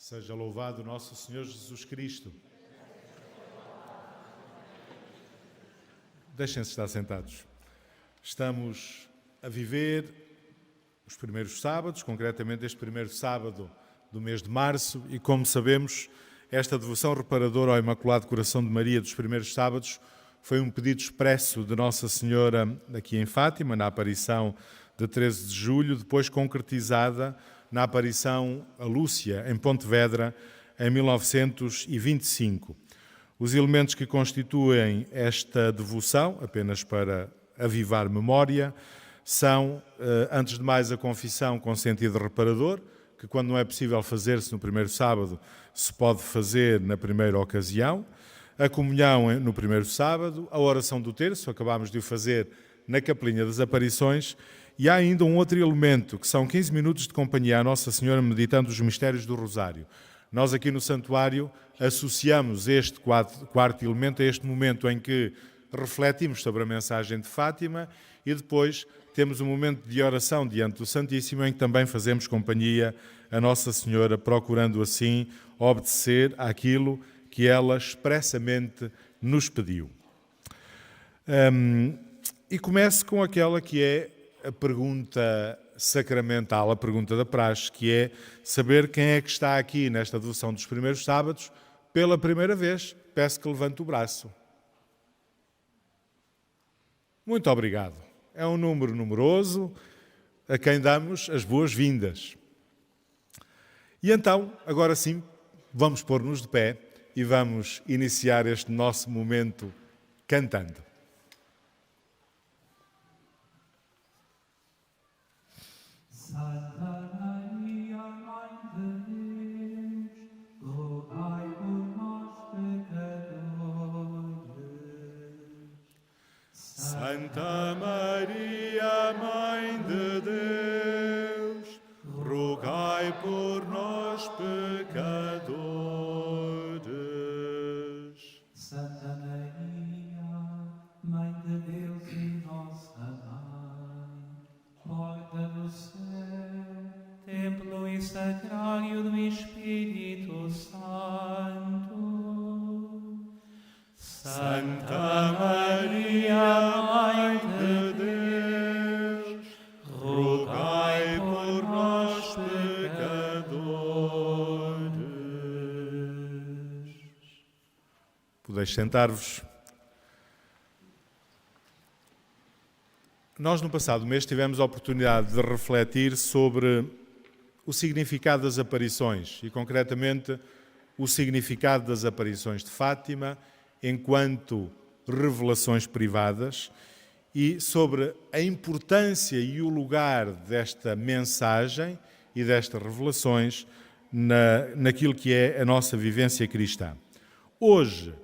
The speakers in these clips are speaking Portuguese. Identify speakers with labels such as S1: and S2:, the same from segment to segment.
S1: Seja louvado nosso Senhor Jesus Cristo. Deixem-se estar sentados. Estamos a viver os primeiros sábados, concretamente este primeiro sábado do mês de março, e como sabemos, esta devoção reparadora ao Imaculado Coração de Maria dos primeiros sábados foi um pedido expresso de Nossa Senhora aqui em Fátima, na aparição de 13 de julho, depois concretizada na aparição a Lúcia, em Pontevedra, em 1925. Os elementos que constituem esta devoção, apenas para avivar memória, são, antes de mais, a confissão com sentido reparador, que quando não é possível fazer-se no primeiro sábado, se pode fazer na primeira ocasião, a comunhão no primeiro sábado, a oração do terço, acabámos de o fazer na Capelinha das Aparições, e há ainda um outro elemento, que são 15 minutos de companhia à Nossa Senhora meditando os mistérios do Rosário. Nós aqui no Santuário associamos este quarto elemento a este momento em que refletimos sobre a mensagem de Fátima e depois temos um momento de oração diante do Santíssimo em que também fazemos companhia a Nossa Senhora, procurando assim obedecer àquilo que ela expressamente nos pediu. E começo com aquela que é a pergunta sacramental, a pergunta da praxe, que é saber quem é que está aqui nesta devoção dos primeiros sábados pela primeira vez. Peço que levante o braço. Muito obrigado. É um número numeroso a quem damos as boas-vindas. E então, agora sim, vamos pôr-nos de pé e vamos iniciar este nosso momento cantando.
S2: Santa Maria, Mãe de Deus, rogai por nós pecadores.
S1: Santa Maria, Mãe de Deus, rogai por nós pecadores.
S2: Santa Maria, Mãe de Deus e nossa Mãe, porta do céu, templo e sacrário do Espírito Santo.
S1: Santa Maria, Mãe de Deus, rogai por nós pecadores. Podeis sentar-vos. Nós, no passado mês, tivemos a oportunidade de refletir sobre o significado das aparições e, concretamente, o significado das aparições de Fátima enquanto revelações privadas e sobre a importância e o lugar desta mensagem e destas revelações naquilo que é a nossa vivência cristã. Hoje,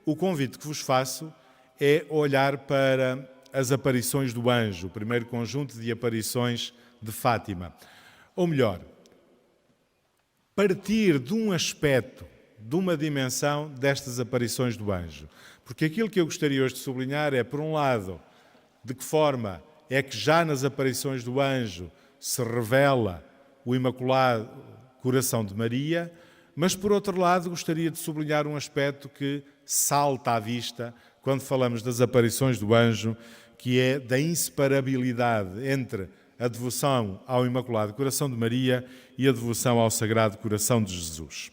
S1: o convite que vos faço é olhar para as aparições do anjo, o primeiro conjunto de aparições de Fátima. Ou melhor, partir de um aspecto, de uma dimensão destas aparições do anjo. Porque aquilo que eu gostaria hoje de sublinhar é, por um lado, de que forma é que já nas aparições do anjo se revela o Imaculado Coração de Maria, mas, por outro lado, gostaria de sublinhar um aspecto que salta à vista quando falamos das aparições do anjo, que é da inseparabilidade entre a devoção ao Imaculado Coração de Maria e a devoção ao Sagrado Coração de Jesus.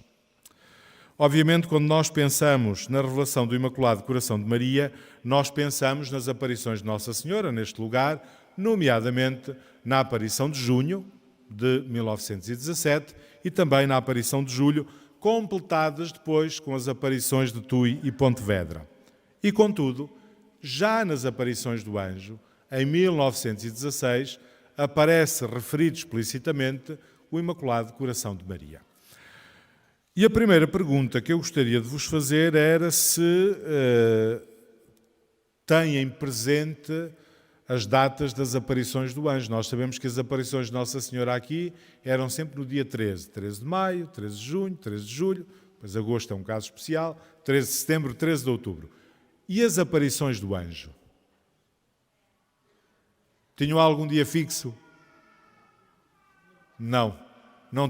S1: Obviamente, quando nós pensamos na revelação do Imaculado Coração de Maria, nós pensamos nas aparições de Nossa Senhora neste lugar, nomeadamente na aparição de junho de 1917 e também na aparição de julho, completadas depois com as aparições de Tui e Pontevedra. E, contudo, já nas aparições do anjo, em 1916, aparece referido explicitamente o Imaculado Coração de Maria. E a primeira pergunta que eu gostaria de vos fazer era se têm presente as datas das aparições do anjo. Nós sabemos que as aparições de Nossa Senhora aqui eram sempre no dia 13. 13 de maio, 13 de junho, 13 de julho, depois agosto é um caso especial, 13 de setembro, 13 de outubro. E as aparições do anjo? Tinham algum dia fixo? Não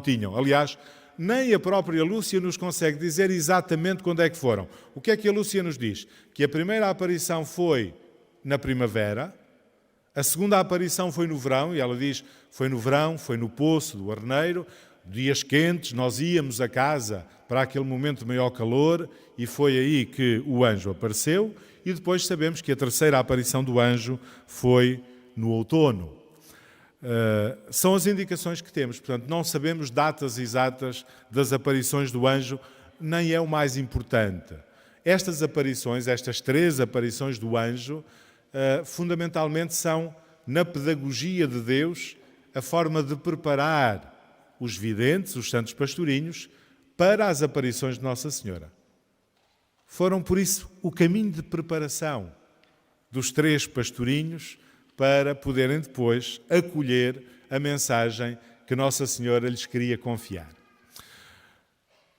S1: tinham. Aliás, nem a própria Lúcia nos consegue dizer exatamente quando é que foram. O que é que a Lúcia nos diz? Que a primeira aparição foi na primavera, a segunda aparição foi no verão, e ela diz, foi no verão, foi no Poço do Arneiro, dias quentes, nós íamos a casa para aquele momento de maior calor, e foi aí que o anjo apareceu, e depois sabemos que a terceira aparição do anjo foi no outono. São as indicações que temos, portanto, não sabemos datas exatas das aparições do anjo, nem é o mais importante. Estas aparições, estas 3 aparições do anjo, fundamentalmente são, na pedagogia de Deus, a forma de preparar os videntes, os santos pastorinhos, para as aparições de Nossa Senhora. Foram, por isso, o caminho de preparação dos 3 pastorinhos para poderem depois acolher a mensagem que Nossa Senhora lhes queria confiar.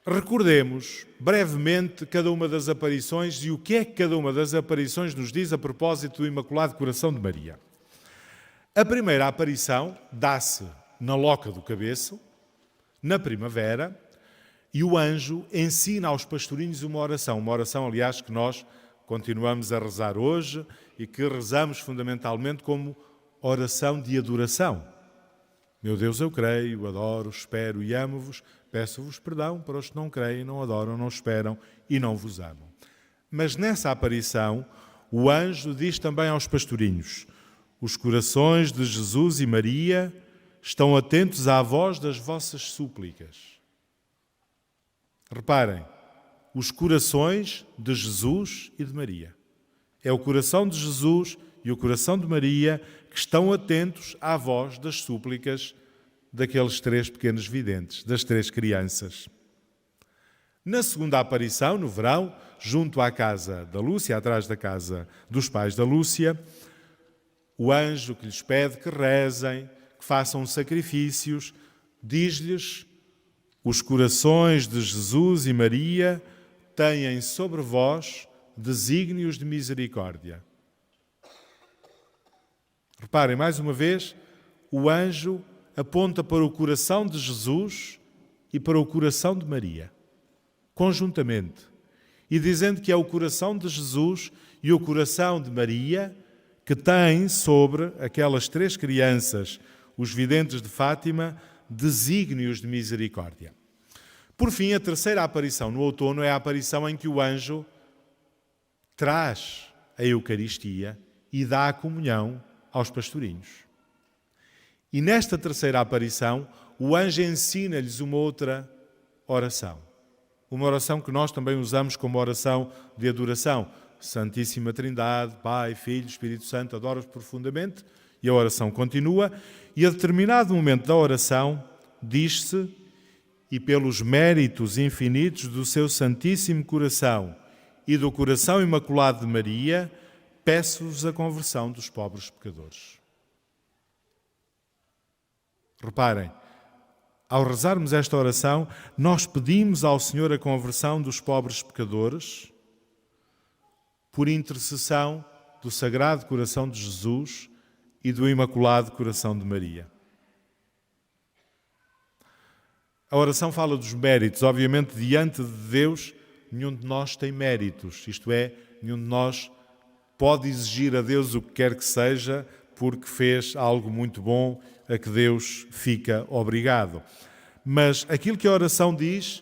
S1: Recordemos brevemente cada uma das aparições e o que é que cada uma das aparições nos diz a propósito do Imaculado Coração de Maria. A primeira aparição dá-se na Loca do Cabeço, na primavera, e o anjo ensina aos pastorinhos uma oração, aliás, que nós continuamos a rezar hoje e que rezamos fundamentalmente como oração de adoração. Meu Deus, eu creio, adoro, espero e amo-vos, peço-vos perdão para os que não creem, não adoram, não esperam e não vos amam. Mas nessa aparição, o anjo diz também aos pastorinhos, os corações de Jesus e Maria estão atentos à voz das vossas súplicas. Reparem, os corações de Jesus e de Maria. É o coração de Jesus e o coração de Maria que estão atentos à voz das súplicas daqueles 3 pequenos videntes, das 3 crianças. Na segunda aparição, no verão, junto à casa da Lúcia, atrás da casa dos pais da Lúcia, o anjo que lhes pede que rezem, que façam sacrifícios, diz-lhes: os corações de Jesus e Maria têm sobre vós desígnios de misericórdia. Reparem, mais uma vez, o anjo aponta para o coração de Jesus e para o coração de Maria, conjuntamente, e dizendo que é o coração de Jesus e o coração de Maria que têm sobre aquelas 3 crianças, os videntes de Fátima, desígnios de misericórdia. Por fim, a terceira aparição no outono é a aparição em que o anjo traz a Eucaristia e dá a comunhão aos pastorinhos. E nesta terceira aparição, o anjo ensina-lhes uma outra oração. Uma oração que nós também usamos como oração de adoração. Santíssima Trindade, Pai, Filho, Espírito Santo, adoro-os profundamente. E a oração continua. E a determinado momento da oração, diz-se: e pelos méritos infinitos do seu Santíssimo Coração e do Coração Imaculado de Maria, peço-vos a conversão dos pobres pecadores. Reparem, ao rezarmos esta oração, nós pedimos ao Senhor a conversão dos pobres pecadores por intercessão do Sagrado Coração de Jesus e do Imaculado Coração de Maria. A oração fala dos méritos. Obviamente, diante de Deus, nenhum de nós tem méritos. Isto é, nenhum de nós pode exigir a Deus o que quer que seja porque fez algo muito bom a que Deus fica obrigado. Mas aquilo que a oração diz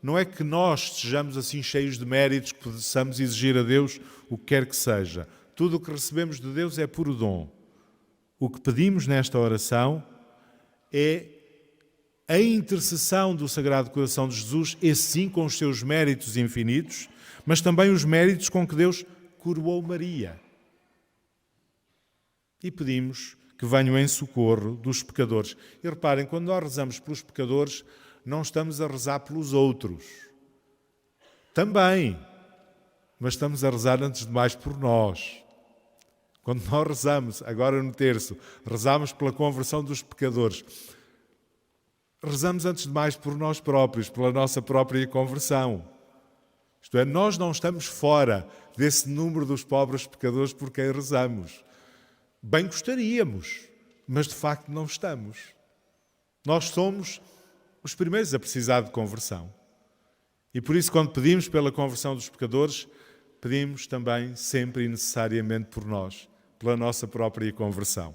S1: não é que nós sejamos assim cheios de méritos que possamos exigir a Deus o que quer que seja. Tudo o que recebemos de Deus é puro dom. O que pedimos nesta oração é a intercessão do Sagrado Coração de Jesus, esse sim com os seus méritos infinitos, mas também os méritos com que Deus coroou Maria. E pedimos que venham em socorro dos pecadores. E reparem, quando nós rezamos pelos pecadores, não estamos a rezar pelos outros. Também, mas estamos a rezar antes de mais por nós. Quando nós rezamos, agora no terço, rezamos pela conversão dos pecadores, rezamos antes de mais por nós próprios, pela nossa própria conversão. Isto é, nós não estamos fora desse número dos pobres pecadores por quem rezamos. Bem gostaríamos, mas de facto não estamos. Nós somos os primeiros a precisar de conversão. E por isso, quando pedimos pela conversão dos pecadores, pedimos também sempre e necessariamente por nós, pela nossa própria conversão.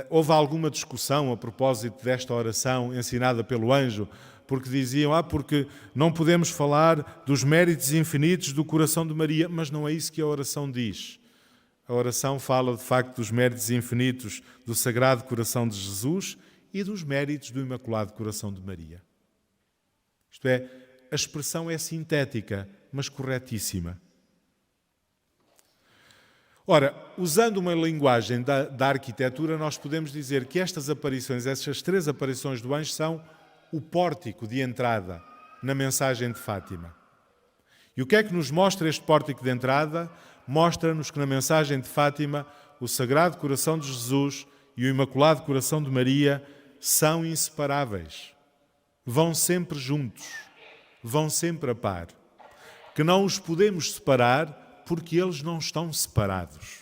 S1: Houve alguma discussão a propósito desta oração ensinada pelo anjo, porque diziam, porque não podemos falar dos méritos infinitos do coração de Maria, mas não é isso que a oração diz. A oração fala, de facto, dos méritos infinitos do Sagrado Coração de Jesus e dos méritos do Imaculado Coração de Maria. Isto é, a expressão é sintética, mas corretíssima. Ora, usando uma linguagem da arquitetura, nós podemos dizer que estas três aparições do anjo, são o pórtico de entrada na mensagem de Fátima. E o que é que nos mostra este pórtico de entrada? Mostra-nos que na mensagem de Fátima o Sagrado Coração de Jesus e o Imaculado Coração de Maria são inseparáveis. Vão sempre juntos, vão sempre a par. Que não os podemos separar porque eles não estão separados.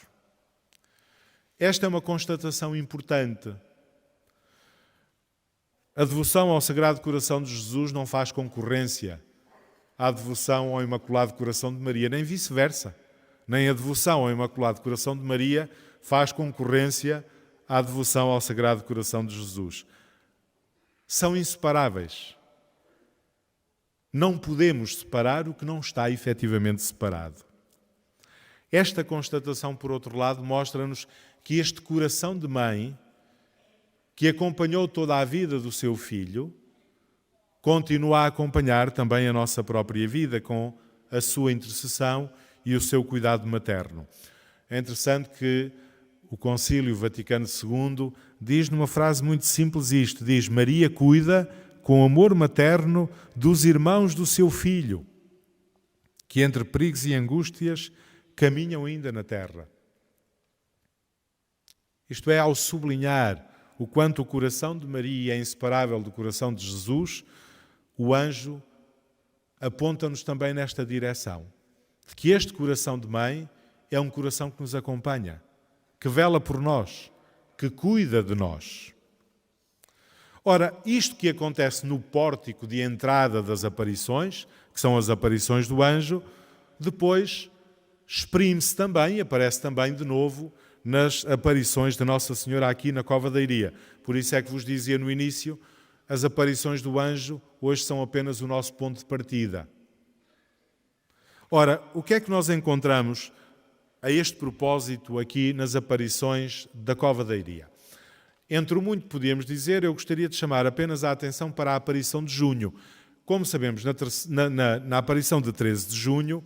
S1: Esta é uma constatação importante. A devoção ao Sagrado Coração de Jesus não faz concorrência à devoção ao Imaculado Coração de Maria, nem vice-versa. Nem a devoção ao Imaculado Coração de Maria faz concorrência à devoção ao Sagrado Coração de Jesus. São inseparáveis. Não podemos separar o que não está efetivamente separado. Esta constatação, por outro lado, mostra-nos que este coração de mãe, que acompanhou toda a vida do seu filho, continua a acompanhar também a nossa própria vida com a sua intercessão e o seu cuidado materno. É interessante que o Concílio Vaticano II diz numa frase muito simples isto, diz: Maria cuida com amor materno dos irmãos do seu filho, que entre perigos e angústias caminham ainda na terra. Isto é, ao sublinhar o quanto o coração de Maria é inseparável do coração de Jesus, o anjo aponta-nos também nesta direção, de que este coração de mãe é um coração que nos acompanha, que vela por nós, que cuida de nós. Ora, isto que acontece no pórtico de entrada das aparições, que são as aparições do anjo, depois exprime-se também, aparece também de novo nas aparições de Nossa Senhora aqui na Cova da Iria. Por isso é que vos dizia no início, as aparições do anjo hoje são apenas o nosso ponto de partida. Ora, o que é que nós encontramos a este propósito aqui nas aparições da Cova da Iria? Entre o muito podíamos dizer, eu gostaria de chamar apenas a atenção para a aparição de junho. Como sabemos, na aparição de 13 de junho,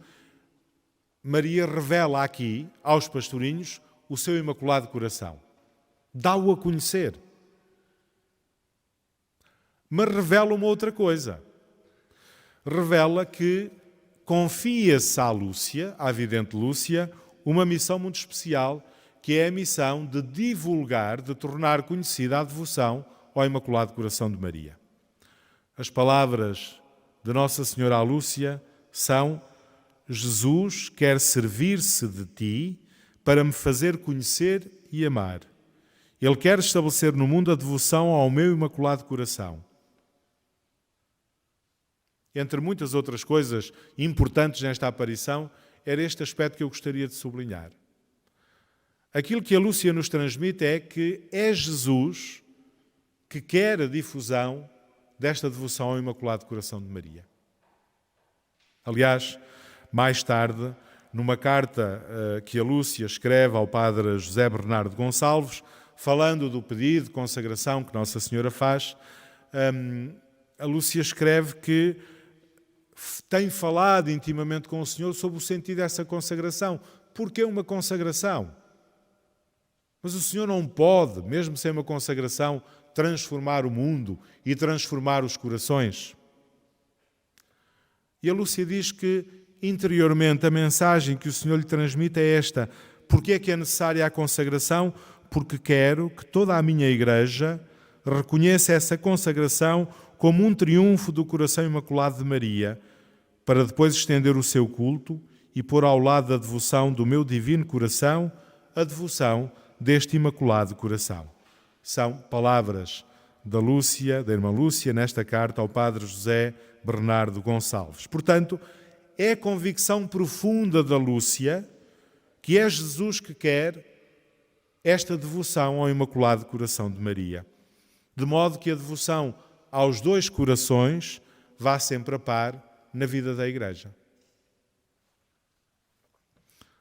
S1: Maria revela aqui aos pastorinhos o seu Imaculado Coração. Dá-o a conhecer. Mas revela uma outra coisa. Revela que confia-se à Lúcia, à vidente Lúcia, uma missão muito especial, que é a missão de divulgar, de tornar conhecida a devoção ao Imaculado Coração de Maria. As palavras de Nossa Senhora à Lúcia são: Jesus quer servir-se de ti para me fazer conhecer e amar. Ele quer estabelecer no mundo a devoção ao meu Imaculado Coração. Entre muitas outras coisas importantes nesta aparição, era este aspecto que eu gostaria de sublinhar. Aquilo que a Lúcia nos transmite é que é Jesus que quer a difusão desta devoção ao Imaculado Coração de Maria. Aliás, mais tarde, numa carta que a Lúcia escreve ao padre José Bernardo Gonçalves, falando do pedido de consagração que Nossa Senhora faz, a Lúcia escreve que tem falado intimamente com o Senhor sobre o sentido dessa consagração. Porque é uma consagração? Mas o Senhor não pode, mesmo sem uma consagração, transformar o mundo e transformar os corações. E a Lúcia diz que, interiormente, a mensagem que o Senhor lhe transmite é esta: porque é que é necessária a consagração? Porque quero que toda a minha Igreja reconheça essa consagração como um triunfo do coração imaculado de Maria, para depois estender o seu culto e pôr ao lado da devoção do meu divino coração a devoção deste Imaculado Coração. São palavras da irmã Lúcia, nesta carta ao Padre José Bernardo Gonçalves. Portanto, é a convicção profunda da Lúcia que é Jesus que quer esta devoção ao Imaculado Coração de Maria, de modo que a devoção aos dois corações vá sempre a par na vida da Igreja.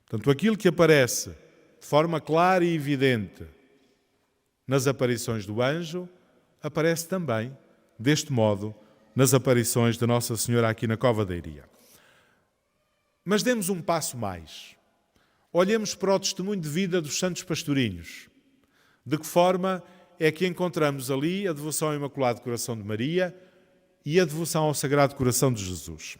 S1: Portanto, aquilo que aparece de forma clara e evidente nas aparições do anjo, aparece também, deste modo, nas aparições da Nossa Senhora aqui na Cova da Iria. Mas demos um passo mais. Olhemos para o testemunho de vida dos santos pastorinhos. De que forma é que encontramos ali a devoção ao Imaculado Coração de Maria e a devoção ao Sagrado Coração de Jesus.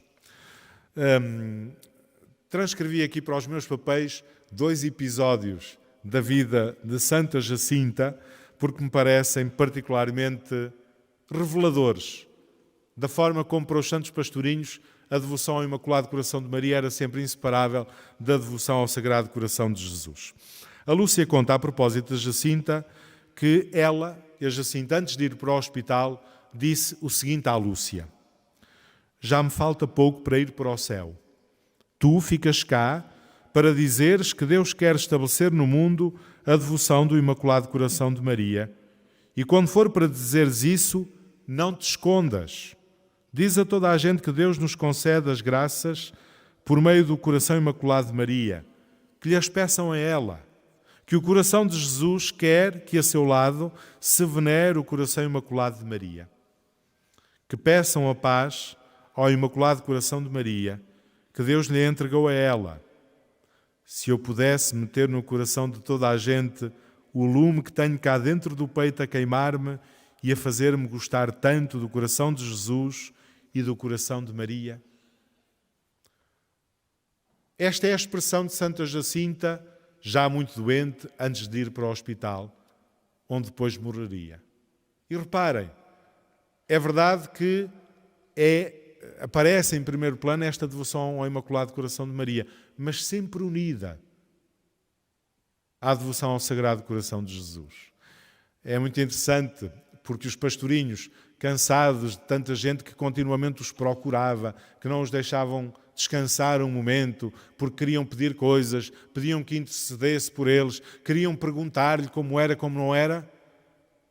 S1: Transcrevi aqui para os meus papéis 2 episódios da vida de Santa Jacinta, porque me parecem particularmente reveladores da forma como para os santos pastorinhos a devoção ao Imaculado Coração de Maria era sempre inseparável da devoção ao Sagrado Coração de Jesus. A Lúcia conta a propósito da Jacinta que ela, a Jacinta, antes de ir para o hospital, disse o seguinte à Lúcia: já me falta pouco para ir para o céu. Tu ficas cá para dizeres que Deus quer estabelecer no mundo a devoção do Imaculado Coração de Maria. E quando for para dizeres isso, não te escondas. Diz a toda a gente que Deus nos concede as graças por meio do Coração Imaculado de Maria, que lhe as peçam a ela, que o coração de Jesus quer que a seu lado se venere o Coração Imaculado de Maria. Que peçam a paz ao Imaculado Coração de Maria, que Deus lhe entregou a ela. Se eu pudesse meter no coração de toda a gente o lume que tenho cá dentro do peito a queimar-me e a fazer-me gostar tanto do coração de Jesus e do coração de Maria. Esta é a expressão de Santa Jacinta, já muito doente, antes de ir para o hospital, onde depois morreria. E reparem, é verdade que aparece em primeiro plano esta devoção ao Imaculado Coração de Maria, mas sempre unida à devoção ao Sagrado Coração de Jesus. É muito interessante, porque os pastorinhos, cansados de tanta gente que continuamente os procurava, que não os deixavam descansar um momento, porque queriam pedir coisas, pediam que intercedesse por eles, queriam perguntar-lhe como era, como não era,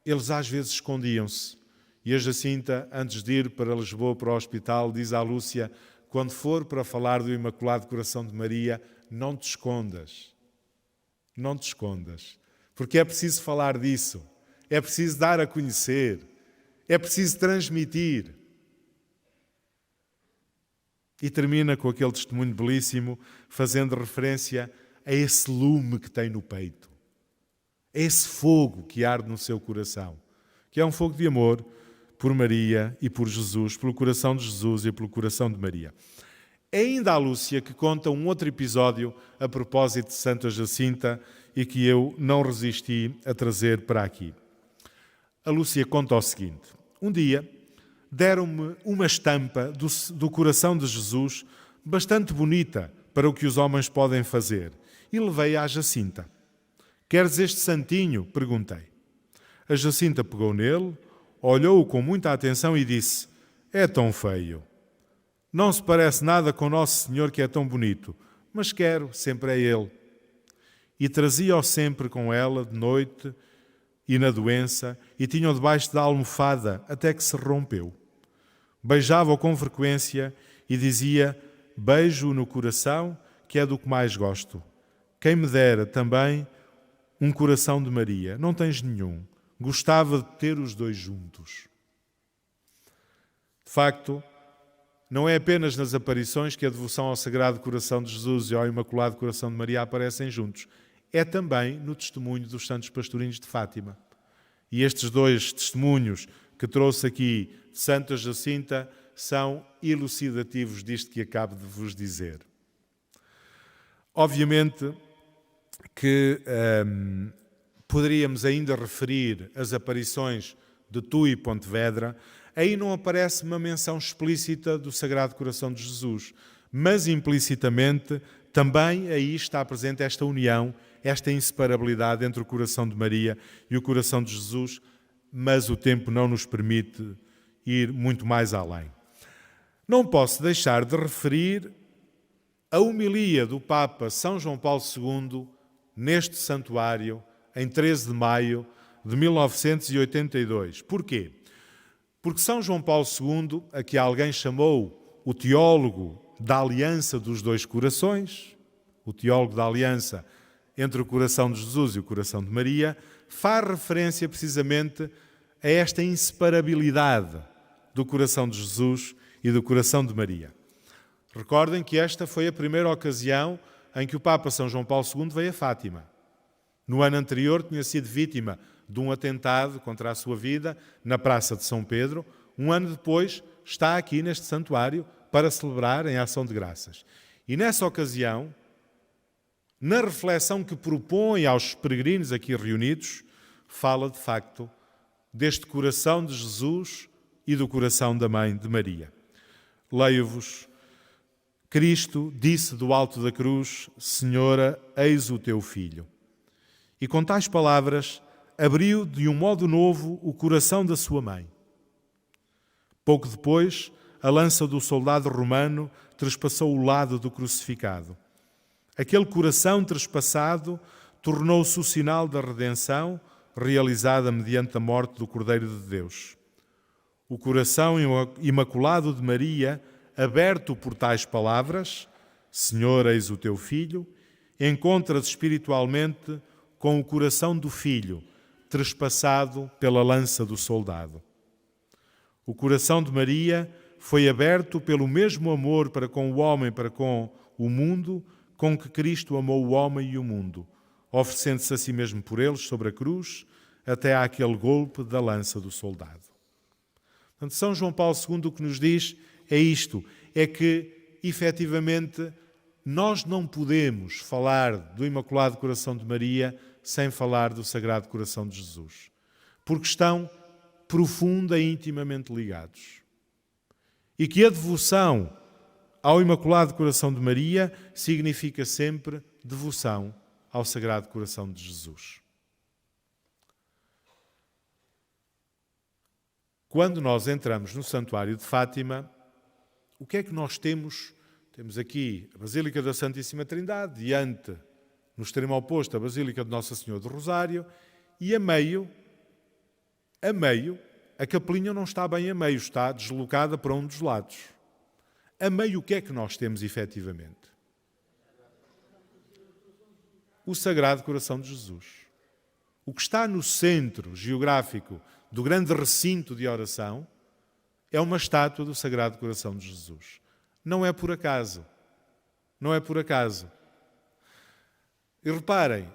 S1: eles às vezes escondiam-se. E a Jacinta, antes de ir para Lisboa, para o hospital, diz à Lúcia: quando for para falar do Imaculado Coração de Maria, não te escondas. Não te escondas. Porque é preciso falar disso. É preciso dar a conhecer. É preciso transmitir. E termina com aquele testemunho belíssimo, fazendo referência a esse lume que tem no peito. A esse fogo que arde no seu coração. Que é um fogo de amor por Maria e por Jesus, pelo coração de Jesus e pelo coração de Maria. É ainda a Lúcia que conta um outro episódio a propósito de Santa Jacinta e que eu não resisti a trazer para aqui. A Lúcia conta o seguinte: um dia deram-me uma estampa do coração de Jesus bastante bonita para o que os homens podem fazer e levei-a à Jacinta. Queres este santinho? Perguntei. A Jacinta pegou nele, olhou-o com muita atenção e disse: é tão feio. Não se parece nada com Nosso Senhor que é tão bonito, mas quero, sempre é Ele. E trazia-o sempre com ela de noite e na doença, e tinha-o debaixo da almofada até que se rompeu. Beijava-o com frequência e dizia: beijo no coração, que é do que mais gosto. Quem me dera também um coração de Maria. Não tens nenhum. Gostava de ter os dois juntos. De facto, não é apenas nas aparições que a devoção ao Sagrado Coração de Jesus e ao Imaculado Coração de Maria aparecem juntos. É também no testemunho dos santos pastorinhos de Fátima. E estes 2 testemunhos que trouxe aqui de Santa Jacinta são elucidativos disto que acabo de vos dizer. Obviamente que poderíamos ainda referir as aparições de Tui e Pontevedra. Aí não aparece uma menção explícita do Sagrado Coração de Jesus, mas implicitamente também aí está presente esta união, esta inseparabilidade entre o coração de Maria e o coração de Jesus, mas o tempo não nos permite ir muito mais além. Não posso deixar de referir a homilia do Papa São João Paulo II neste santuário, em 13 de maio de 1982. Porquê? Porque São João Paulo II, a que alguém chamou o teólogo da aliança dos dois corações, o teólogo da aliança entre o coração de Jesus e o coração de Maria, faz referência precisamente a esta inseparabilidade do coração de Jesus e do coração de Maria. Recordem que esta foi a primeira ocasião em que o Papa São João Paulo II veio a Fátima. No ano anterior tinha sido vítima de um atentado contra a sua vida na Praça de São Pedro. Um ano depois está aqui neste santuário para celebrar em ação de graças. E nessa ocasião, na reflexão que propõe aos peregrinos aqui reunidos, fala de facto deste coração de Jesus e do coração da Mãe de Maria. Leio-vos: Cristo disse do alto da cruz: Senhora, eis o teu filho. E com tais palavras abriu de um modo novo o coração da sua mãe. Pouco depois, a lança do soldado romano trespassou o lado do crucificado. Aquele coração trespassado tornou-se o sinal da redenção realizada mediante a morte do Cordeiro de Deus. O coração imaculado de Maria, aberto por tais palavras, Senhor, eis o teu filho, encontra-se espiritualmente com o coração do filho, trespassado pela lança do soldado. O coração de Maria foi aberto pelo mesmo amor para com o homem, para com o mundo, com que Cristo amou o homem e o mundo, oferecendo-se a si mesmo por eles sobre a cruz, até àquele golpe da lança do soldado. Portanto, São João Paulo II o que nos diz é isto, é que, efetivamente, nós não podemos falar do Imaculado Coração de Maria sem falar do Sagrado Coração de Jesus, porque estão profunda e intimamente ligados. E que a devoção ao Imaculado Coração de Maria significa sempre devoção ao Sagrado Coração de Jesus. Quando nós entramos no Santuário de Fátima, o que é que nós temos? Temos aqui a Basílica da Santíssima Trindade, diante, no extremo oposto, a Basílica de Nossa Senhora do Rosário, e a meio, a capelinha não está bem a meio, está deslocada para um dos lados. A meio, o que é que nós temos efetivamente? O Sagrado Coração de Jesus. O que está no centro geográfico do grande recinto de oração é uma estátua do Sagrado Coração de Jesus. Não é por acaso. Não é por acaso. E reparem,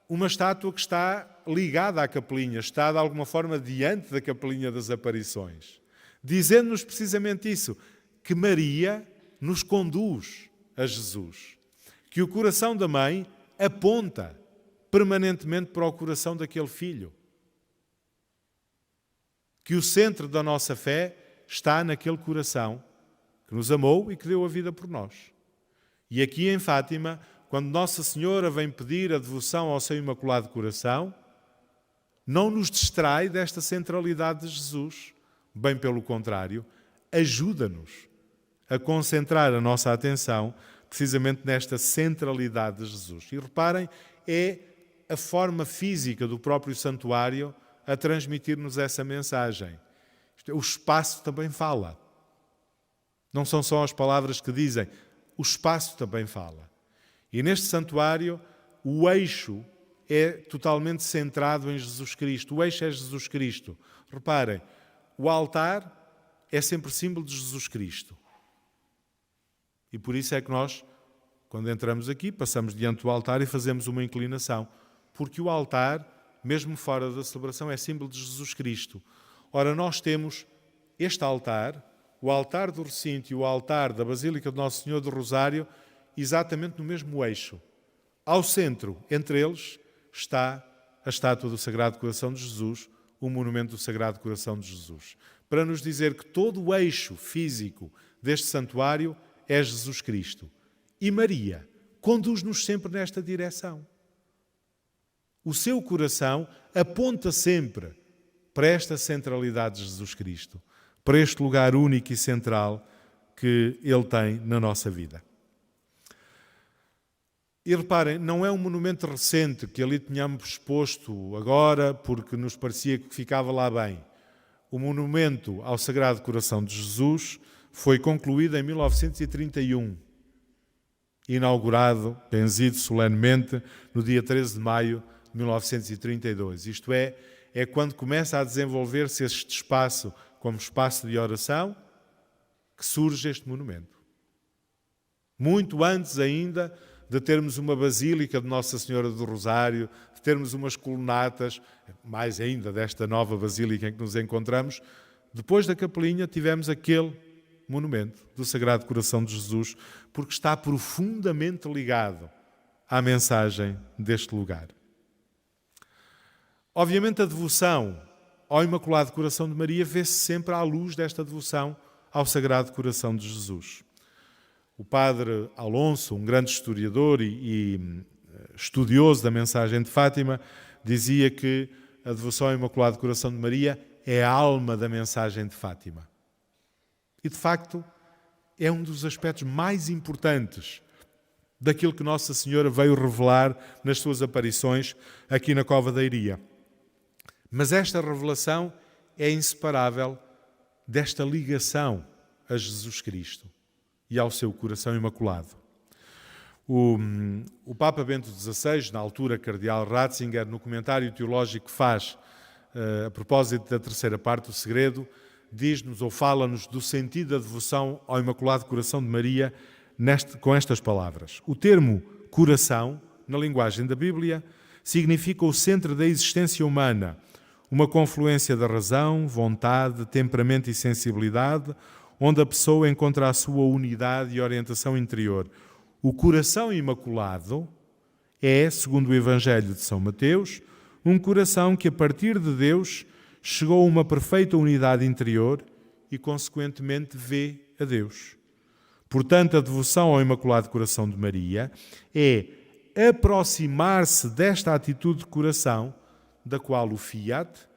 S1: uma estátua que está ligada à capelinha, está de alguma forma diante da capelinha das aparições, dizendo-nos precisamente isso, que Maria nos conduz a Jesus, que o coração da mãe aponta permanentemente para o coração daquele filho, que o centro da nossa fé está naquele coração que nos amou e que deu a vida por nós. E aqui em Fátima, quando Nossa Senhora vem pedir a devoção ao seu Imaculado Coração, não nos distrai desta centralidade de Jesus, bem pelo contrário, ajuda-nos a concentrar a nossa atenção precisamente nesta centralidade de Jesus. E reparem, é a forma física do próprio santuário a transmitir-nos essa mensagem. O espaço também fala. Não são só as palavras que dizem, o espaço também fala. E neste santuário, o eixo é totalmente centrado em Jesus Cristo. O eixo é Jesus Cristo. Reparem, o altar é sempre símbolo de Jesus Cristo. E por isso é que nós, quando entramos aqui, passamos diante do altar e fazemos uma inclinação. Porque o altar, mesmo fora da celebração, é símbolo de Jesus Cristo. Ora, nós temos este altar, o altar do recinto e o altar da Basílica de Nosso Senhor do Rosário, exatamente no mesmo eixo. Ao centro, entre eles, está a estátua do Sagrado Coração de Jesus, o monumento do Sagrado Coração de Jesus, para nos dizer que todo o eixo físico deste santuário é Jesus Cristo. E Maria conduz-nos sempre nesta direção. O seu coração aponta sempre para esta centralidade de Jesus Cristo, para este lugar único e central que Ele tem na nossa vida. E reparem, não é um monumento recente que ali tínhamos exposto agora porque nos parecia que ficava lá bem. O monumento ao Sagrado Coração de Jesus foi concluído em 1931, inaugurado, benzido solenemente, no dia 13 de maio de 1932. Isto é quando começa a desenvolver-se este espaço como espaço de oração, que surge este monumento. Muito antes ainda de termos uma basílica de Nossa Senhora do Rosário, de termos umas colunatas, mais ainda desta nova basílica em que nos encontramos, depois da capelinha tivemos aquele monumento do Sagrado Coração de Jesus, porque está profundamente ligado à mensagem deste lugar. Obviamente a devoção ao Imaculado Coração de Maria vê-se sempre à luz desta devoção ao Sagrado Coração de Jesus. O padre Alonso, um grande historiador e estudioso da mensagem de Fátima, dizia que a devoção ao Imaculado Coração de Maria é a alma da mensagem de Fátima. E, de facto, é um dos aspectos mais importantes daquilo que Nossa Senhora veio revelar nas suas aparições aqui na Cova da Iria. Mas esta revelação é inseparável desta ligação a Jesus Cristo e ao seu coração imaculado. O Papa Bento XVI, na altura cardeal Ratzinger, no comentário teológico que faz a propósito da terceira parte, o segredo, diz-nos ou fala-nos do sentido da devoção ao Imaculado Coração de Maria com estas palavras. O termo coração, na linguagem da Bíblia, significa o centro da existência humana, uma confluência da razão, vontade, temperamento e sensibilidade, onde a pessoa encontra a sua unidade e orientação interior. O coração imaculado é, segundo o Evangelho de São Mateus, um coração que, a partir de Deus, chegou a uma perfeita unidade interior e, consequentemente, vê a Deus. Portanto, a devoção ao Imaculado Coração de Maria é aproximar-se desta atitude de coração, da qual o fiat,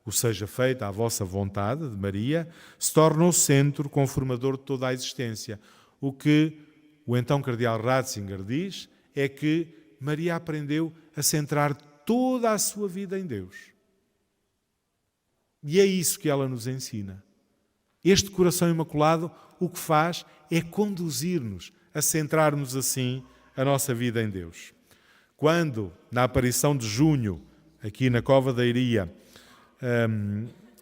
S1: o seja feita à vossa vontade, de Maria, se torna o centro conformador de toda a existência. O que o então cardeal Ratzinger diz é que Maria aprendeu a centrar toda a sua vida em Deus. E é isso que ela nos ensina. Este coração imaculado o que faz é conduzir-nos a centrarmos assim a nossa vida em Deus. Quando, na aparição de junho, aqui na Cova da Iria,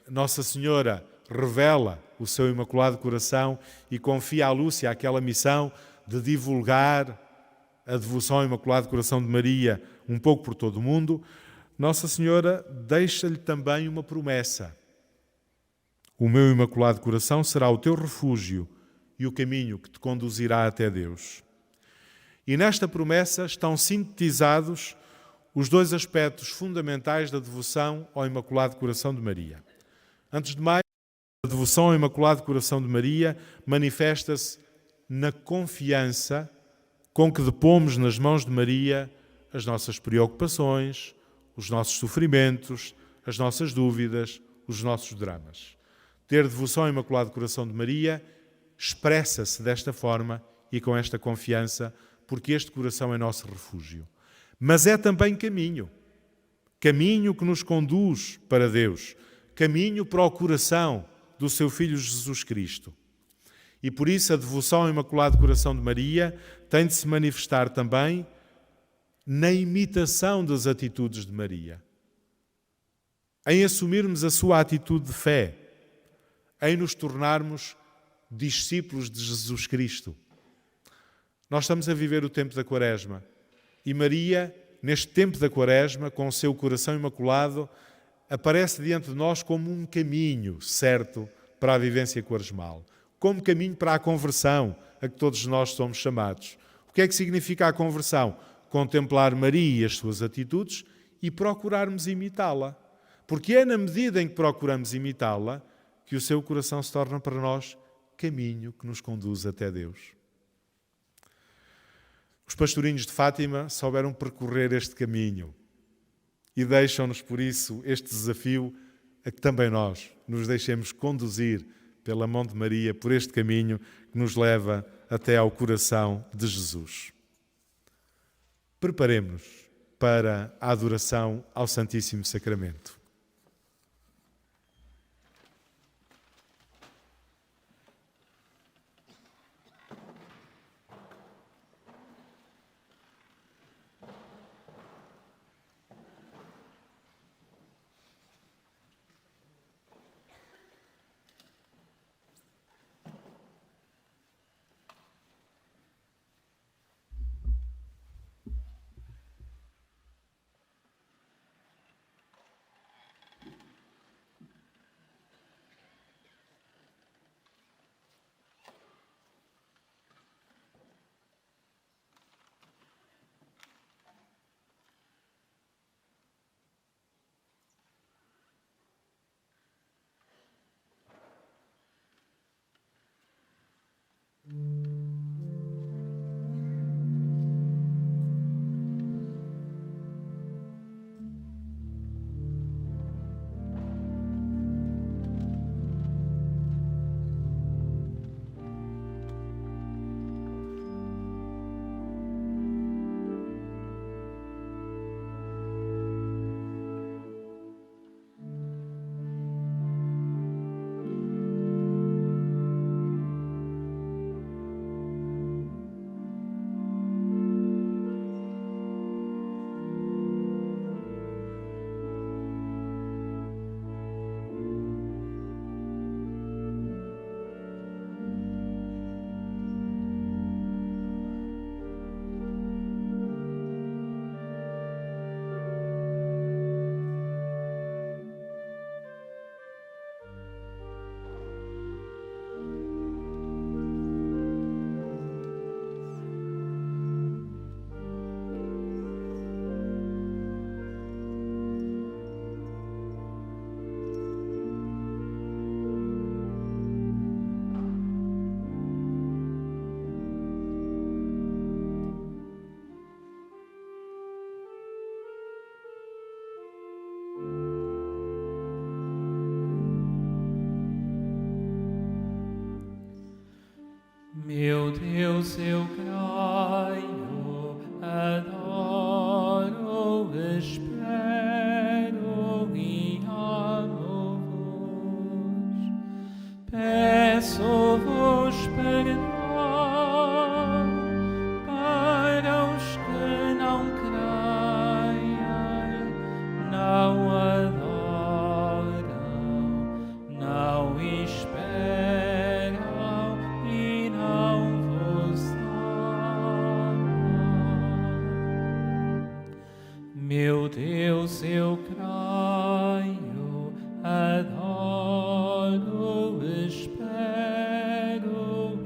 S1: Nossa Senhora revela o seu Imaculado Coração e confia a Lúcia aquela missão de divulgar a devoção ao Imaculado Coração de Maria um pouco por todo o mundo, Nossa Senhora deixa-lhe também uma promessa. O meu Imaculado Coração será o teu refúgio e o caminho que te conduzirá até Deus. E nesta promessa estão sintetizados os dois aspectos fundamentais da devoção ao Imaculado Coração de Maria. Antes de mais, a devoção ao Imaculado Coração de Maria manifesta-se na confiança com que depomos nas mãos de Maria as nossas preocupações, os nossos sofrimentos, as nossas dúvidas, os nossos dramas. Ter devoção ao Imaculado Coração de Maria expressa-se desta forma e com esta confiança, porque este coração é nosso refúgio. Mas é também caminho que nos conduz para Deus, caminho para o coração do seu Filho Jesus Cristo. E por isso a devoção ao Imaculado Coração de Maria tem de se manifestar também na imitação das atitudes de Maria, em assumirmos a sua atitude de fé, em nos tornarmos discípulos de Jesus Cristo. Nós estamos a viver o tempo da Quaresma e Maria, neste tempo da Quaresma, com o seu coração imaculado, aparece diante de nós como um caminho certo para a vivência quaresmal, como caminho para a conversão a que todos nós somos chamados. O que é que significa a conversão? Contemplar Maria e as suas atitudes e procurarmos imitá-la. Porque é na medida em que procuramos imitá-la que o seu coração se torna para nós caminho que nos conduz até Deus. Os pastorinhos de Fátima souberam percorrer este caminho e deixam-nos, por isso, este desafio a que também nós nos deixemos conduzir pela mão de Maria por este caminho que nos leva até ao coração de Jesus. Preparemo-nos para a adoração ao Santíssimo Sacramento.
S2: Meu Deus, eu creio, adoro, espero e amo-vos. Peço-vos perdão para os que não creem, não adoram, não esperam. Meu Deus, eu creio, adoro, espero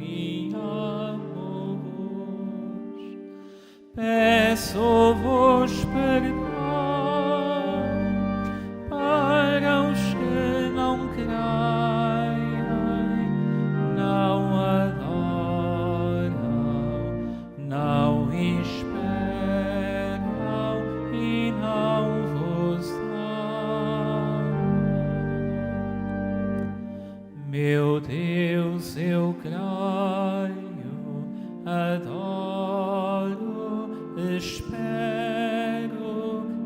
S2: e amo-vos. Peço-vos perdão para os que não creem, não adoram, não esperam. Meu Deus, eu creio, adoro, espero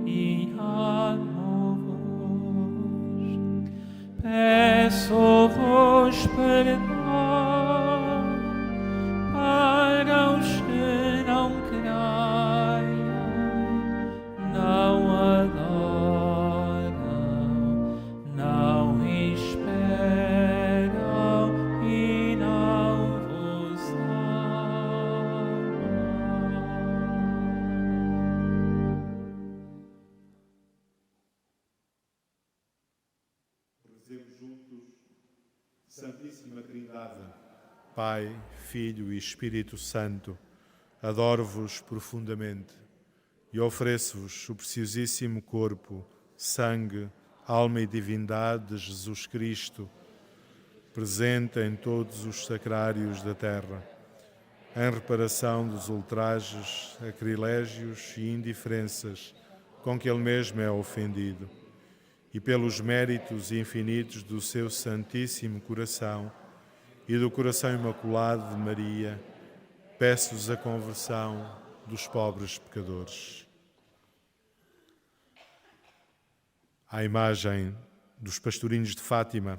S2: e amo-vos. Peço-vos perdão para os que não creem, não adoram, não esperam.
S1: Santíssima Trindade, Pai, Filho e Espírito Santo, adoro-vos profundamente e ofereço-vos o preciosíssimo corpo, sangue, alma e divindade de Jesus Cristo, presente em todos os sacrários da terra, em reparação dos ultrajes, acrilégios e indiferenças com que Ele mesmo é ofendido, e pelos méritos infinitos do seu Santíssimo Coração e do Coração Imaculado de Maria, peço-vos a conversão dos pobres pecadores. À imagem dos pastorinhos de Fátima,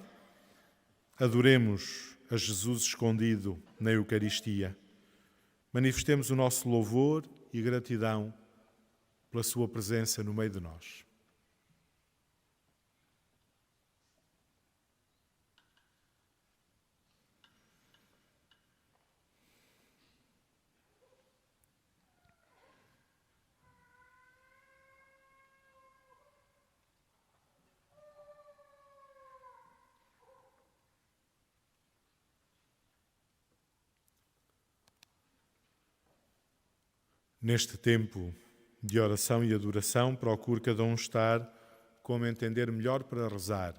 S1: adoremos a Jesus escondido na Eucaristia. Manifestemos o nosso louvor e gratidão pela sua presença no meio de nós. Neste tempo de oração e adoração, procure cada um estar como entender melhor para rezar,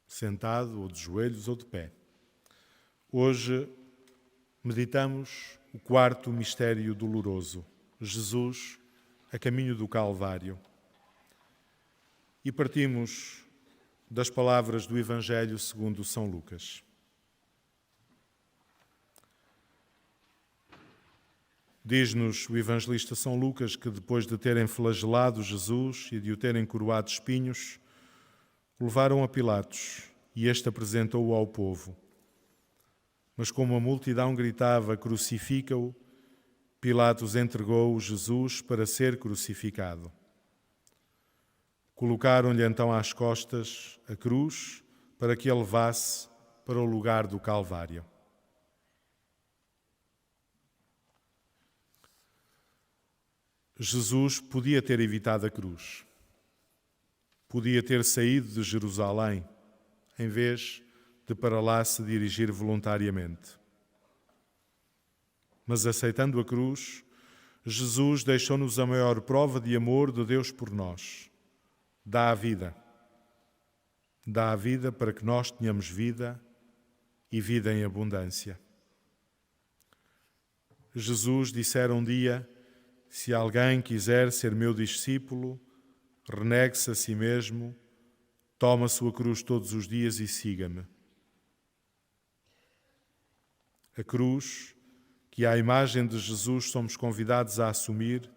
S1: sentado ou de joelhos ou de pé. Hoje meditamos o quarto mistério doloroso, Jesus a caminho do Calvário. E partimos das palavras do Evangelho segundo São Lucas. Diz-nos o evangelista São Lucas que depois de terem flagelado Jesus e de o terem coroado de espinhos, o levaram a Pilatos e este apresentou-o ao povo. Mas como a multidão gritava, crucifica-o, Pilatos entregou Jesus para ser crucificado. Colocaram-lhe então às costas a cruz para que a levasse para o lugar do Calvário. Jesus podia ter evitado a cruz, podia ter saído de Jerusalém, em vez de para lá se dirigir voluntariamente. Mas aceitando a cruz, Jesus deixou-nos a maior prova de amor de Deus por nós. Dá a vida. Dá a vida para que nós tenhamos vida e vida em abundância. Jesus dissera um dia: se alguém quiser ser meu discípulo, renegue-se a si mesmo, tome a sua cruz todos os dias e siga-me. A cruz, que à imagem de Jesus somos convidados a assumir,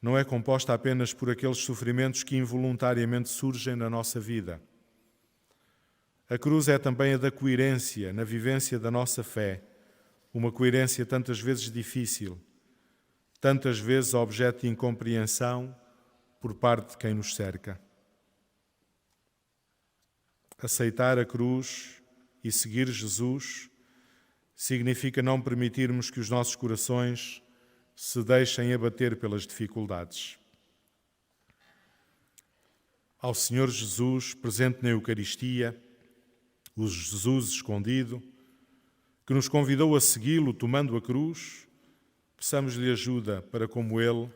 S1: não é composta apenas por aqueles sofrimentos que involuntariamente surgem na nossa vida. A cruz é também a da coerência na vivência da nossa fé, uma coerência tantas vezes difícil, tantas vezes objeto de incompreensão por parte de quem nos cerca. Aceitar a cruz e seguir Jesus significa não permitirmos que os nossos corações se deixem abater pelas dificuldades. Ao Senhor Jesus, presente na Eucaristia, o Jesus escondido, que nos convidou a segui-lo tomando a cruz, peçamos-lhe ajuda para, como ele,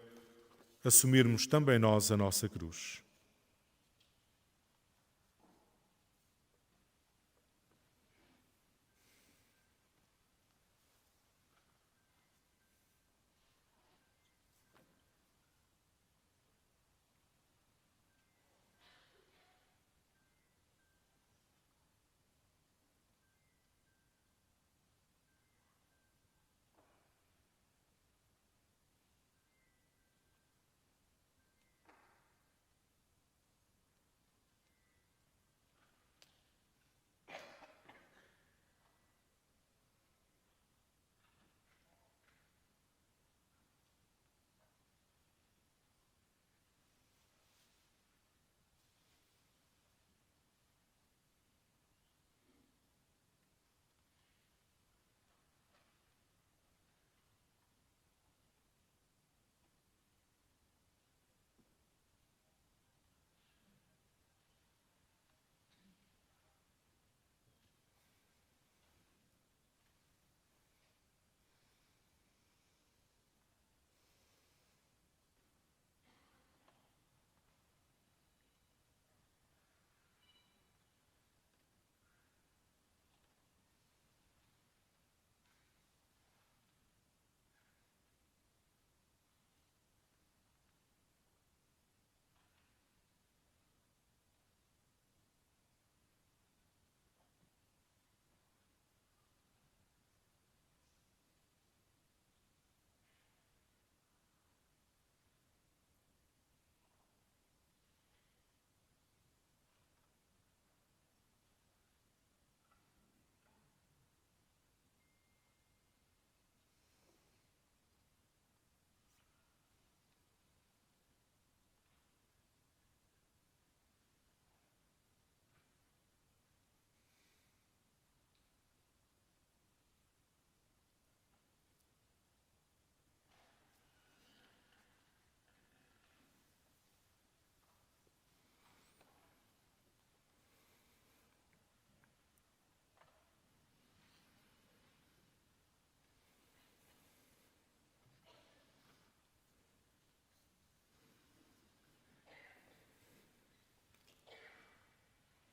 S1: assumirmos também nós a nossa cruz.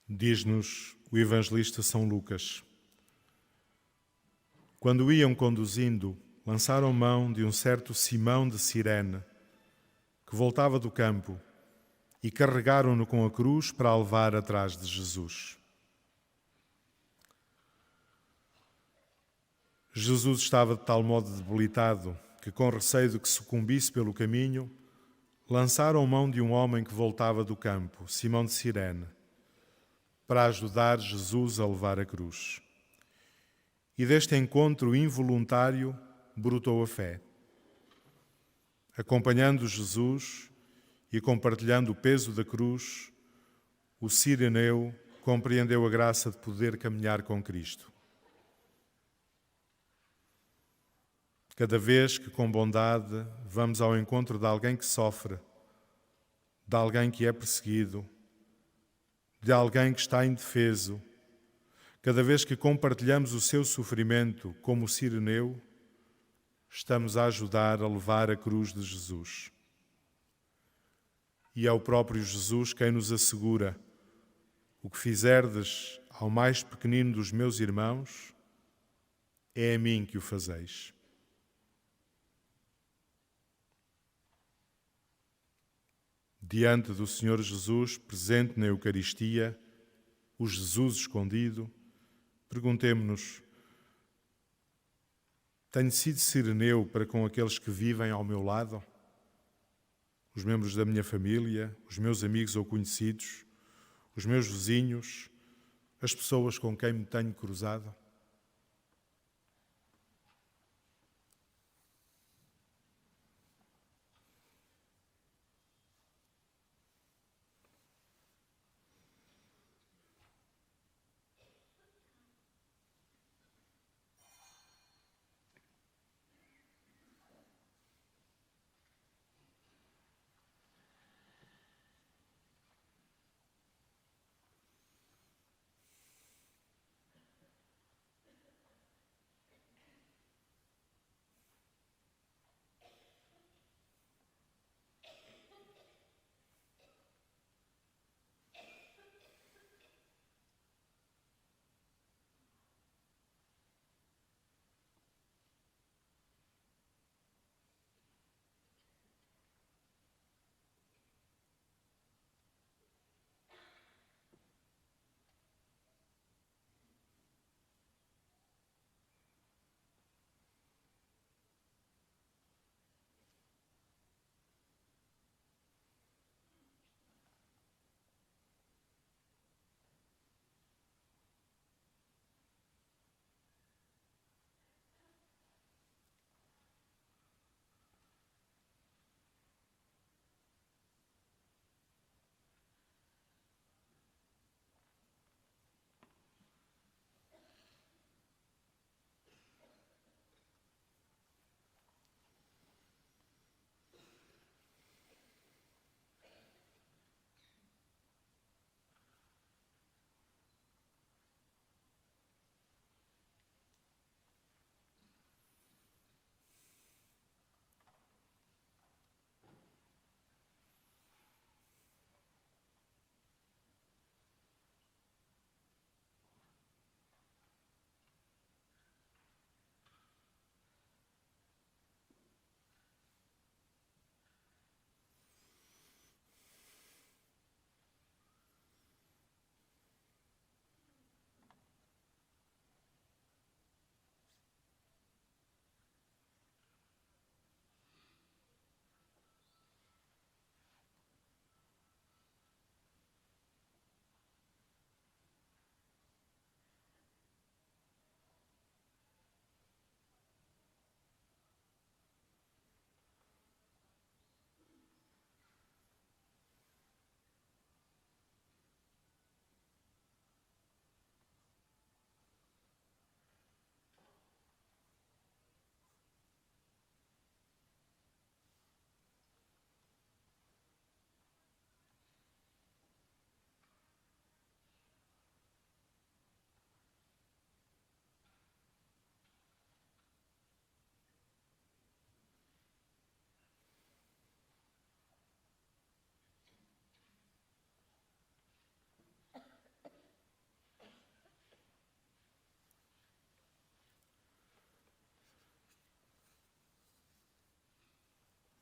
S1: Diz-nos o evangelista São Lucas. Quando iam conduzindo, lançaram mão de um certo Simão de Cirene, que voltava do campo, e carregaram-no com a cruz para a levar atrás de Jesus. Jesus estava de tal modo debilitado que, com receio de que sucumbisse pelo caminho, lançaram mão de um homem que voltava do campo, Simão de Cirene, para ajudar Jesus a levar a cruz. E deste encontro involuntário brotou a fé. Acompanhando Jesus e compartilhando o peso da cruz, o cireneu compreendeu a graça de poder caminhar com Cristo. Cada vez que com bondade vamos ao encontro de alguém que sofre, de alguém que é perseguido, de alguém que está indefeso, cada vez que compartilhamos o seu sofrimento como o cireneu, estamos a ajudar a levar a cruz de Jesus. E é o próprio Jesus quem nos assegura: o que fizerdes ao mais pequenino dos meus irmãos, é a mim que o fazeis. Diante do Senhor Jesus, presente na Eucaristia, o Jesus escondido, perguntemo-nos: tenho sido cireneu para com aqueles que vivem ao meu lado? Os membros da minha família, os meus amigos ou conhecidos, os meus vizinhos, as pessoas com quem me tenho cruzado?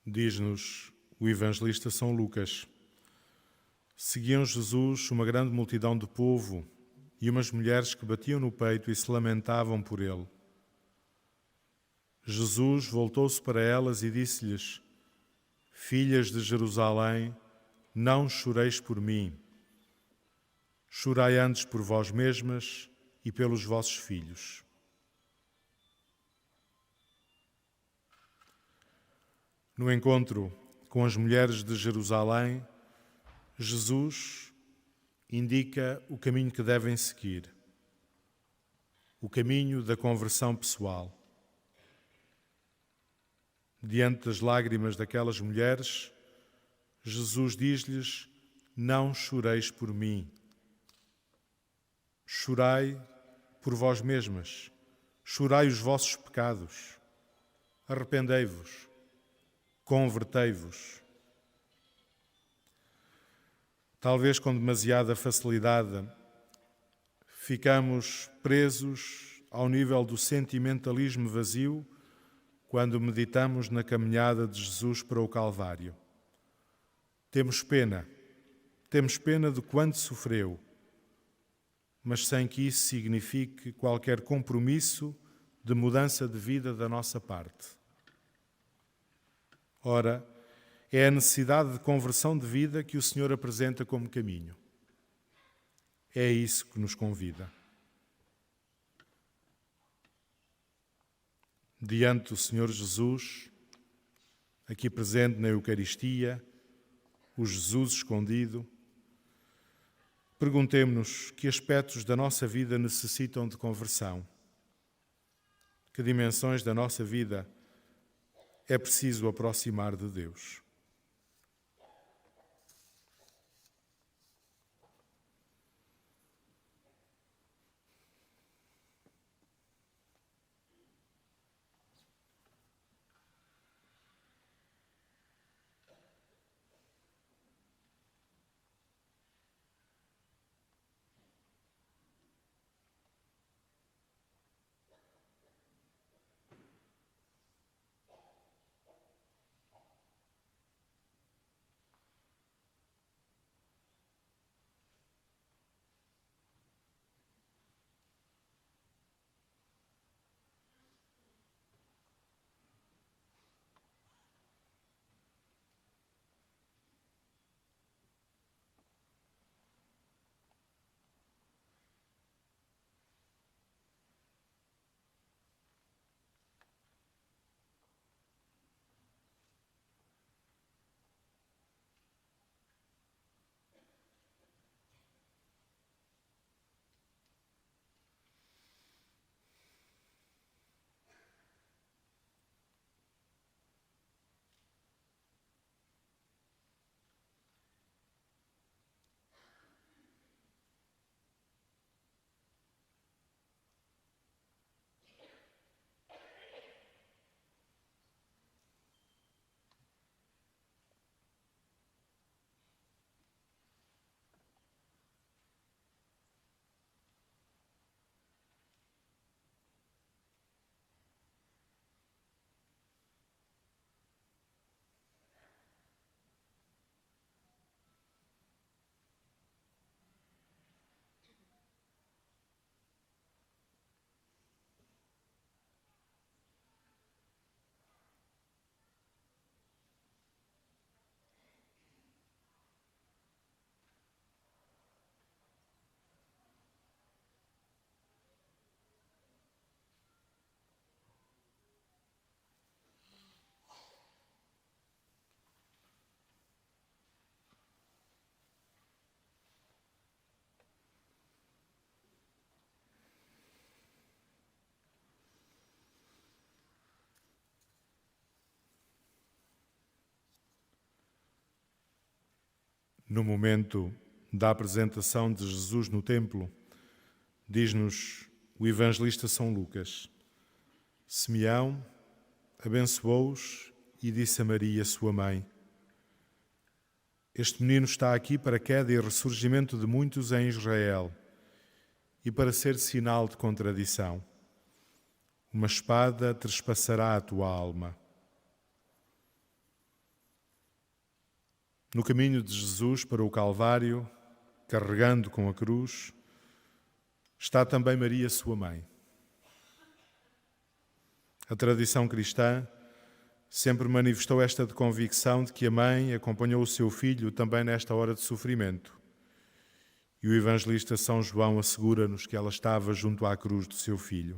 S1: Diz-nos o evangelista São Lucas: seguiam Jesus uma grande multidão de povo e umas mulheres que batiam no peito e se lamentavam por ele. Jesus voltou-se para elas e disse-lhes: filhas de Jerusalém, não choreis por mim. Chorai antes por vós mesmas e pelos vossos filhos. No encontro com as mulheres de Jerusalém, Jesus indica o caminho que devem seguir, o caminho da conversão pessoal. Diante das lágrimas daquelas mulheres, Jesus diz-lhes: não choreis por mim. Chorai por vós mesmas, chorai os vossos pecados, arrependei-vos, convertei-vos. Talvez com demasiada facilidade ficamos presos ao nível do sentimentalismo vazio quando meditamos na caminhada de Jesus para o Calvário. Temos pena de quanto sofreu, mas sem que isso signifique qualquer compromisso de mudança de vida da nossa parte. Ora, é a necessidade de conversão de vida que o Senhor apresenta como caminho. É isso que nos convida. Diante do Senhor Jesus, aqui presente na Eucaristia, o Jesus escondido, perguntemo-nos que aspectos da nossa vida necessitam de conversão, que dimensões da nossa vida é preciso aproximar de Deus. No momento da apresentação de Jesus no templo, diz-nos o evangelista São Lucas: Simeão abençoou-os e disse a Maria, sua mãe: este menino está aqui para a queda e ressurgimento de muitos em Israel e para ser sinal de contradição. Uma espada trespassará a tua alma. No caminho de Jesus para o Calvário, carregando com a cruz, está também Maria, sua mãe. A tradição cristã sempre manifestou esta convicção de que a mãe acompanhou o seu filho também nesta hora de sofrimento. E o evangelista São João assegura-nos que ela estava junto à cruz do seu filho.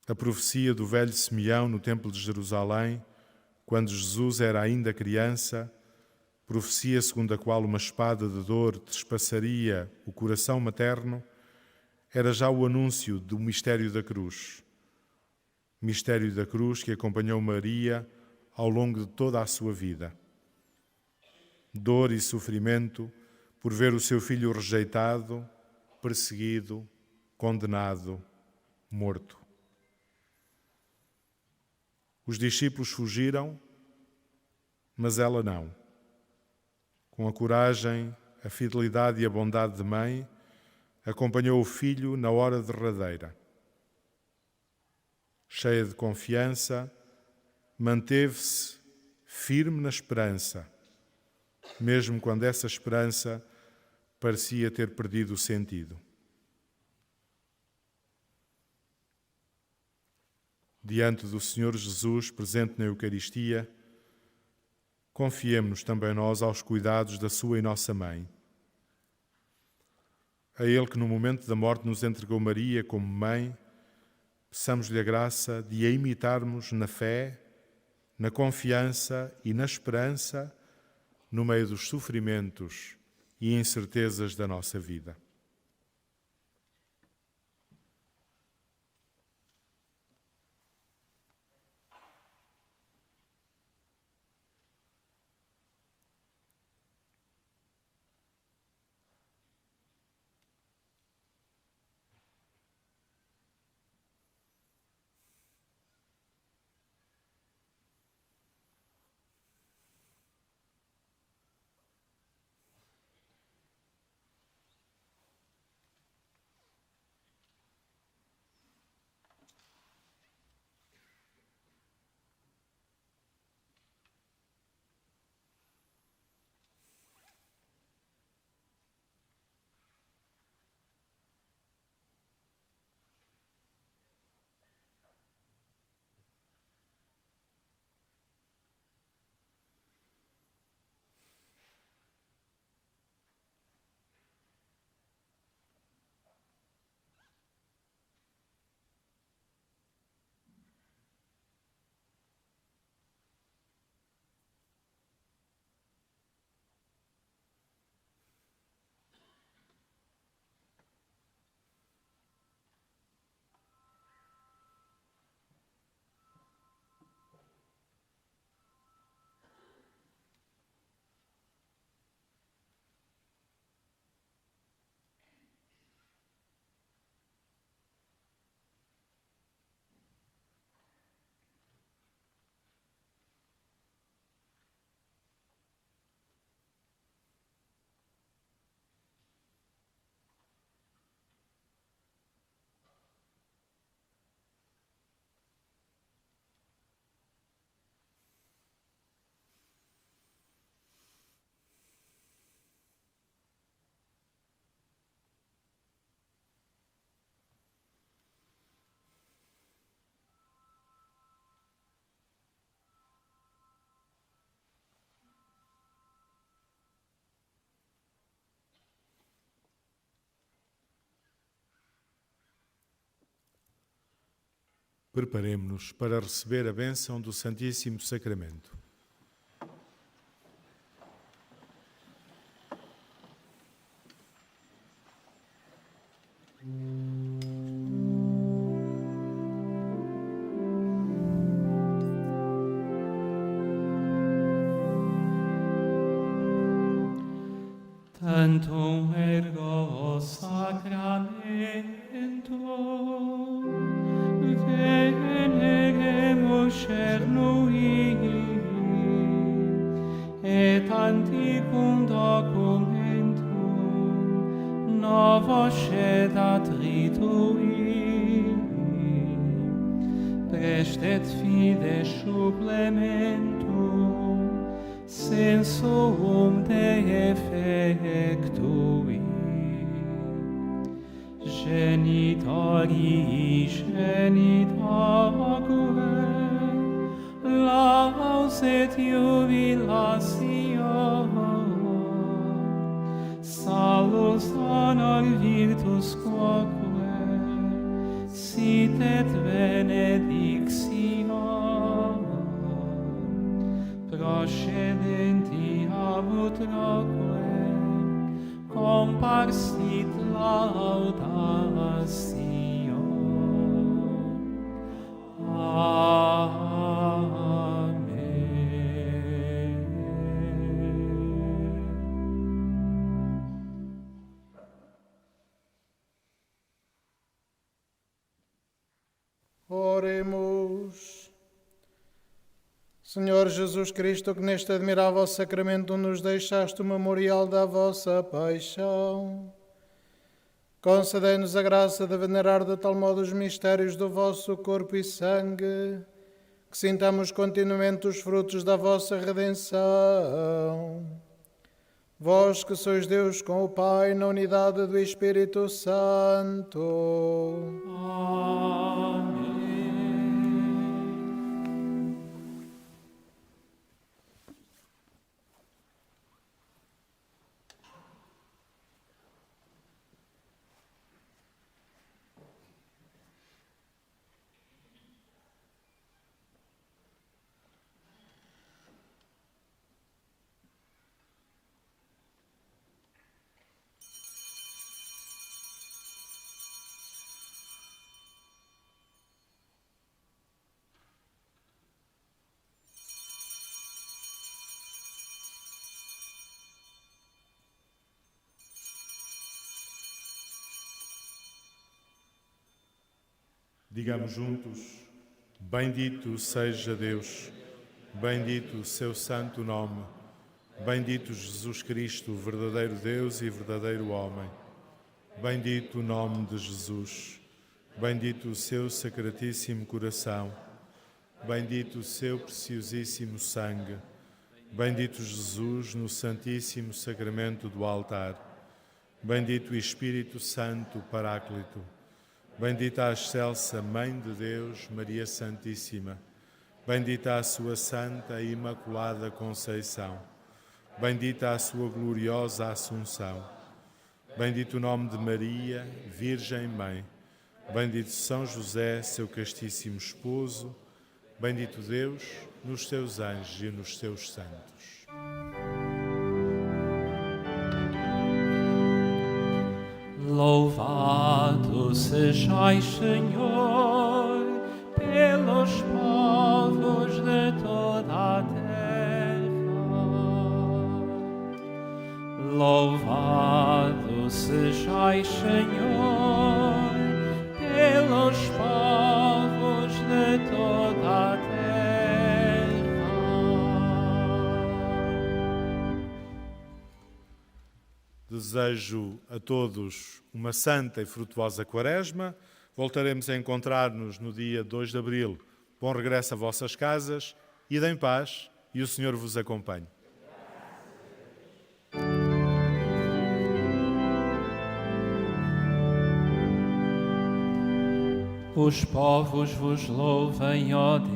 S1: A profecia do velho Simeão no Templo de Jerusalém, quando Jesus era ainda criança, profecia segundo a qual uma espada de dor trespassaria o coração materno, era já o anúncio do mistério da cruz. Mistério da cruz que acompanhou Maria ao longo de toda a sua vida. Dor e sofrimento por ver o seu filho rejeitado, perseguido, condenado, morto. Os discípulos fugiram, mas ela não. Com a coragem, a fidelidade e a bondade de mãe, acompanhou o filho na hora derradeira. Cheia de confiança, manteve-se firme na esperança, mesmo quando essa esperança parecia ter perdido o sentido. Diante do Senhor Jesus, presente na Eucaristia, confiemo-nos também nós aos cuidados da sua e nossa mãe. A Ele que no momento da morte nos entregou Maria como mãe, peçamos-lhe a graça de a imitarmos na fé, na confiança e na esperança, no meio dos sofrimentos e incertezas da nossa vida. Preparemo-nos para receber a bênção do Santíssimo Sacramento.
S2: Tantum ergo sacramento veneremus cernui et antiquum documentum novo cedat ritui prestet fide supplementum sensum defectui, genitori genitaque, laus et jubilatio, salus honor virtus quoque, sit et benedictio, procedenti ab utroque, comparsit laudatio.
S3: Oremos. Senhor Jesus Cristo, que neste admirável sacramento nos deixaste o memorial da vossa paixão, concedei-nos a graça de venerar de tal modo os mistérios do vosso corpo e sangue, que sintamos continuamente os frutos da vossa redenção. Vós que sois Deus com o Pai, na unidade do Espírito Santo.
S2: Amém.
S1: Digamos juntos: bendito seja Deus, bendito o seu santo nome, bendito Jesus Cristo, verdadeiro Deus e verdadeiro homem. Bendito o nome de Jesus, bendito o seu sacratíssimo coração, bendito o seu preciosíssimo sangue, bendito Jesus no santíssimo sacramento do altar, bendito o Espírito Santo Paráclito, bendita a excelsa Mãe de Deus, Maria Santíssima, bendita a sua Santa e Imaculada Conceição, bendita a sua gloriosa Assunção, bendito o nome de Maria, Virgem Mãe, bendito São José, seu castíssimo esposo, bendito Deus nos seus anjos e nos seus santos.
S2: Louvado sejais, Senhor, pelos povos de toda a terra. Louvado sejais, Senhor, pelos povos de toda a terra.
S1: Desejo a todos uma santa e frutuosa quaresma. Voltaremos a encontrar-nos no dia 2 de abril. Bom regresso a vossas casas, ide em paz e o Senhor vos acompanhe.
S2: Os povos vos louvem, ó Deus,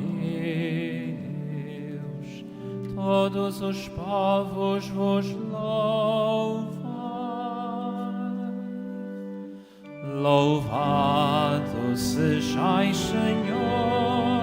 S2: todos os povos vos louvam. Louvado sejais, Senhor,